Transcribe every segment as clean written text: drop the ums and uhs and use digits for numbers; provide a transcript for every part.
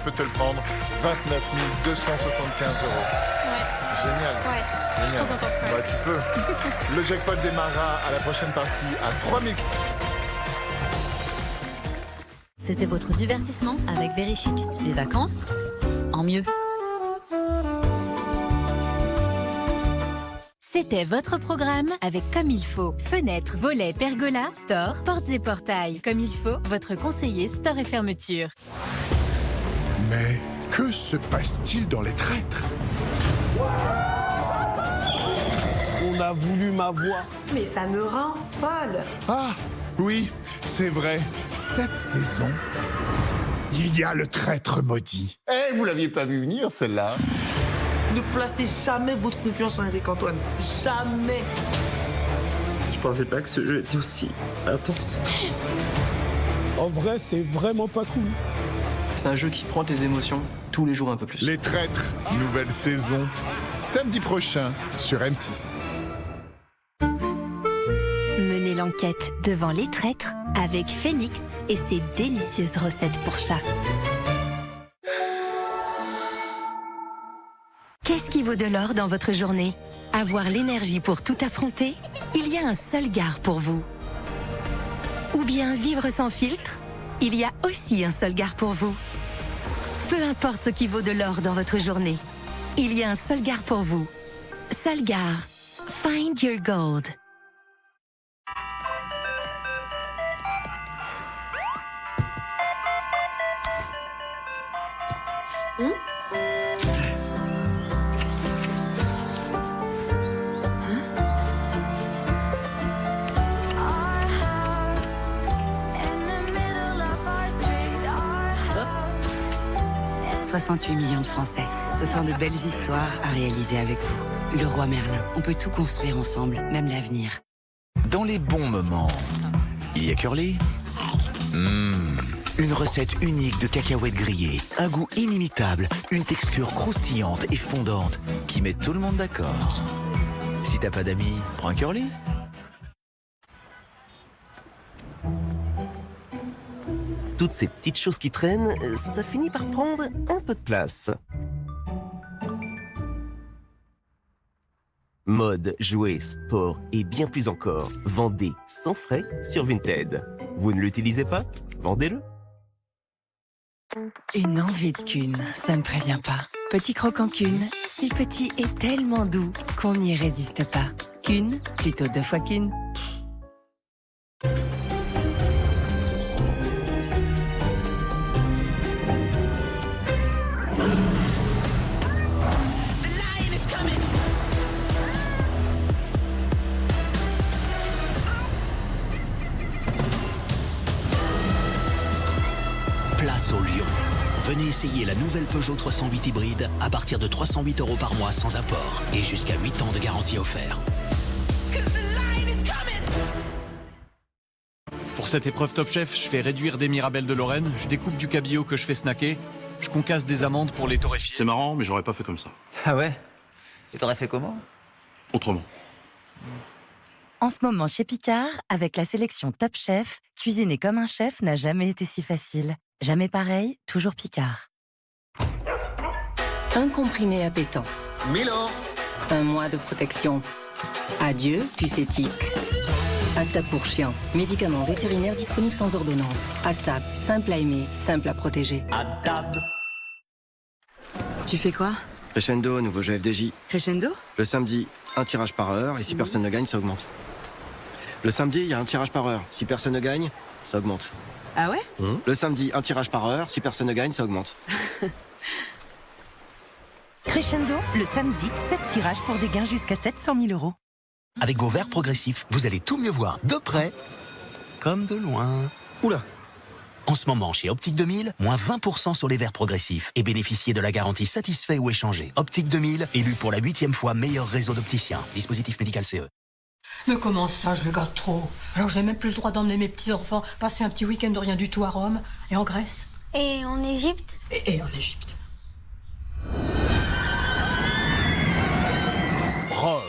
peut te le prendre. 29 275 €. Ouais. Génial. Ouais. Génial. Trop contente, ouais. Bah, tu peux. Le jackpot démarrera à la prochaine partie à 3000. C'était votre divertissement avec Very Chic. Les vacances en mieux. C'était votre programme avec Comme il faut. Fenêtres, volets, pergolas, store, portes et portails. Comme il faut, votre conseiller store et fermeture. Mais que se passe-t-il dans les traîtres? On a voulu ma voix. Mais ça me rend folle. Ah, oui, c'est vrai. Cette saison, il y a le traître maudit. Eh, vous l'aviez pas vu venir, celle-là. Ne placez jamais votre confiance en Eric Antoine. Jamais. Je pensais pas que ce jeu était aussi intense. En vrai, c'est vraiment pas cool. C'est un jeu qui prend tes émotions tous les jours un peu plus. Les traîtres, nouvelle saison, samedi prochain sur M6. Menez l'enquête devant les traîtres avec Félix et ses délicieuses recettes pour chat. Qu'est-ce qui vaut de l'or dans votre journée? Avoir l'énergie pour tout affronter? Il y a un seul gare pour vous. Ou bien vivre sans filtre? Il y a aussi un seul gare pour vous. Peu importe ce qui vaut de l'or dans votre journée, il y a un seul gare pour vous. Solgar, find your gold. « 68 millions de Français. Autant de belles histoires à réaliser avec vous. Le Roi Merlin. On peut tout construire ensemble, même l'avenir. » Dans les bons moments, il y a Curly. Une recette unique de cacahuètes grillées, un goût inimitable, une texture croustillante et fondante qui met tout le monde d'accord. Si t'as pas d'amis, prends un Curly. Toutes ces petites choses qui traînent, ça finit par prendre un peu de place. Mode, jouets, sport et bien plus encore. Vendez sans frais sur Vinted. Vous ne l'utilisez pas? Vendez-le. Une envie de Kuhn, ça ne prévient pas. Petit croquant Kuhn, si petit et tellement doux qu'on n'y résiste pas. Kuhn, plutôt 2 fois Kuhn. Place au Lion. Venez essayer la nouvelle Peugeot 308 hybride à partir de 308 € par mois sans apport et jusqu'à 8 ans de garantie offerte. Pour cette épreuve Top Chef, je fais réduire des mirabelles de Lorraine, je découpe du cabillaud que je fais snacker, je concasse des amandes pour les torréfier. C'est marrant, mais j'aurais pas fait comme ça. Ah ouais? Et t'aurais fait comment? Autrement. En ce moment chez Picard, avec la sélection Top Chef, cuisiner comme un chef n'a jamais été si facile. Jamais pareil, toujours Picard. Un comprimé appétant. Milo. Un mois de protection. Adieu, puce éthique. Actab pour chien. Médicament vétérinaire disponible sans ordonnance. Actab, simple à aimer, simple à protéger. Actab. Tu fais quoi? Crescendo, nouveau jeu FDJ. Crescendo? Le samedi, un tirage par heure, et si personne ne gagne, ça augmente. Le samedi, il y a un tirage par heure. Si personne ne gagne, ça augmente. Ah ouais? Le samedi, un tirage par heure. Si personne ne gagne, ça augmente. Crescendo, le samedi, 7 tirages pour des gains jusqu'à 700 000 €. Avec vos verres progressifs, vous allez tout mieux voir de près comme de loin. Oula! En ce moment, chez Optique 2000, moins 20% sur les verres progressifs et bénéficiez de la garantie satisfait ou échangé. Optique 2000, élu pour la 8e fois meilleur réseau d'opticiens. Dispositif médical CE. Mais comment ça, je le garde trop? Alors j'ai même plus le droit d'emmener mes petits-enfants passer un petit week-end de rien du tout à Rome et en Grèce. Et en Égypte? Et en Égypte. Rome,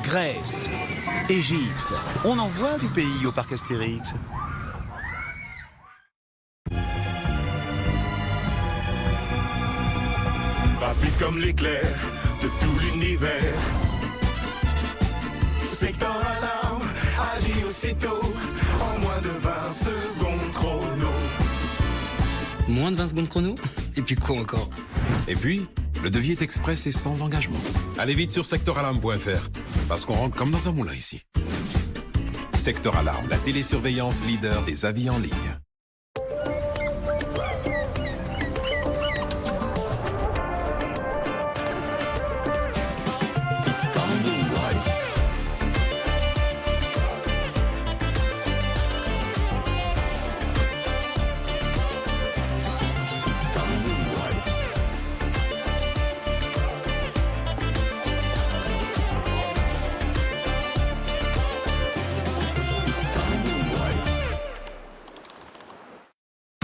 Grèce, Égypte. On en voit du pays au parc Astérix. rapide comme l'éclair de tout l'univers. Secteur alarme agit aussitôt en moins de 20 secondes chrono. Moins de 20 secondes chrono? Et puis quoi encore? Et puis, le devis est express et sans engagement. Allez vite sur secteuralarme.fr, parce qu'on rentre comme dans un moulin ici. Secteur Alarme, la télésurveillance leader des avis en ligne.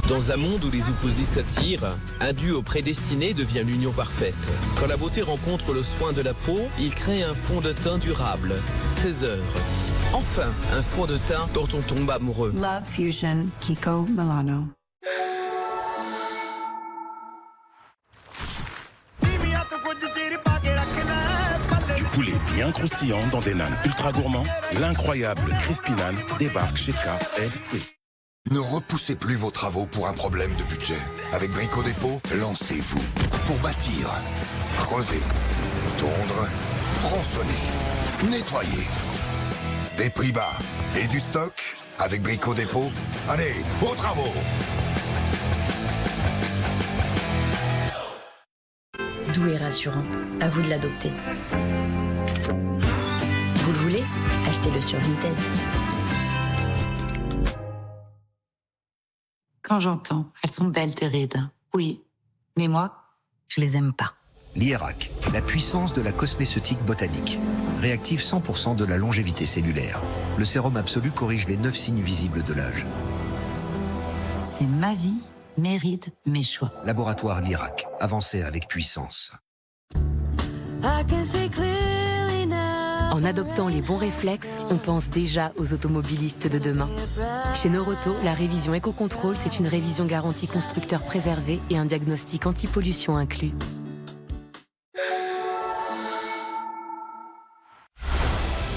Dans un monde où les opposés s'attirent, un duo prédestiné devient l'union parfaite. Quand la beauté rencontre le soin de la peau, il crée un fond de teint durable. 16 heures. Enfin, un fond de teint dont on tombe amoureux. Love Fusion Kiko Milano. Du poulet bien croustillant dans des nanes ultra gourmands, l'incroyable Crispy Nan débarque chez KFC. Ne repoussez plus vos travaux pour un problème de budget. Avec Brico Dépôt, lancez-vous. Pour bâtir, creuser, tondre, tronçonner, nettoyer. Des prix bas et du stock avec Brico Dépôt. Allez, aux travaux! Doux et rassurant, à vous de l'adopter. Vous le voulez? Achetez-le sur Vinted. Quand j'entends, elles sont belles tes rides. Oui, mais moi, je les aime pas. Lierac, la puissance de la cosméceutique botanique. Réactive 100% de la longévité cellulaire. Le sérum absolu corrige les 9 signes visibles de l'âge. C'est ma vie, mes rides, mes choix. Laboratoire Lierac, avancé avec puissance. En adoptant les bons réflexes, on pense déjà aux automobilistes de demain. Chez Noroto, la révision éco-contrôle, c'est une révision garantie constructeur préservé et un diagnostic anti-pollution inclus.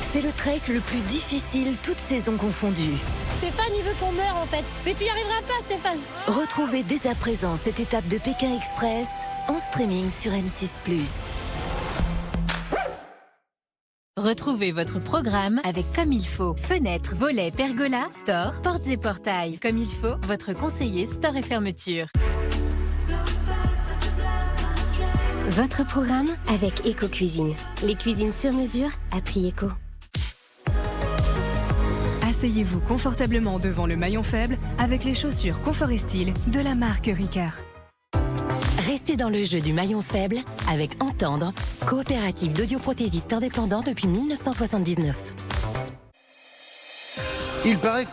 C'est le trek le plus difficile, toutes saisons confondues. Stéphane, il veut qu'on meure en fait. Mais tu y arriveras pas, Stéphane. Retrouvez dès à présent cette étape de Pékin Express en streaming sur M6+. Retrouvez votre programme avec Comme il faut. Fenêtres, volets, pergolas, store, portes et portails. Comme il faut, votre conseiller store et fermeture. Votre programme avec Eco Cuisine. Les cuisines sur mesure à prix éco. Asseyez-vous confortablement devant le maillon faible avec les chaussures Confort et Style de la marque Ricard. Restez dans le jeu du maillon faible avec Entendre, coopérative d'audioprothésistes indépendants depuis 1979. Il paraît que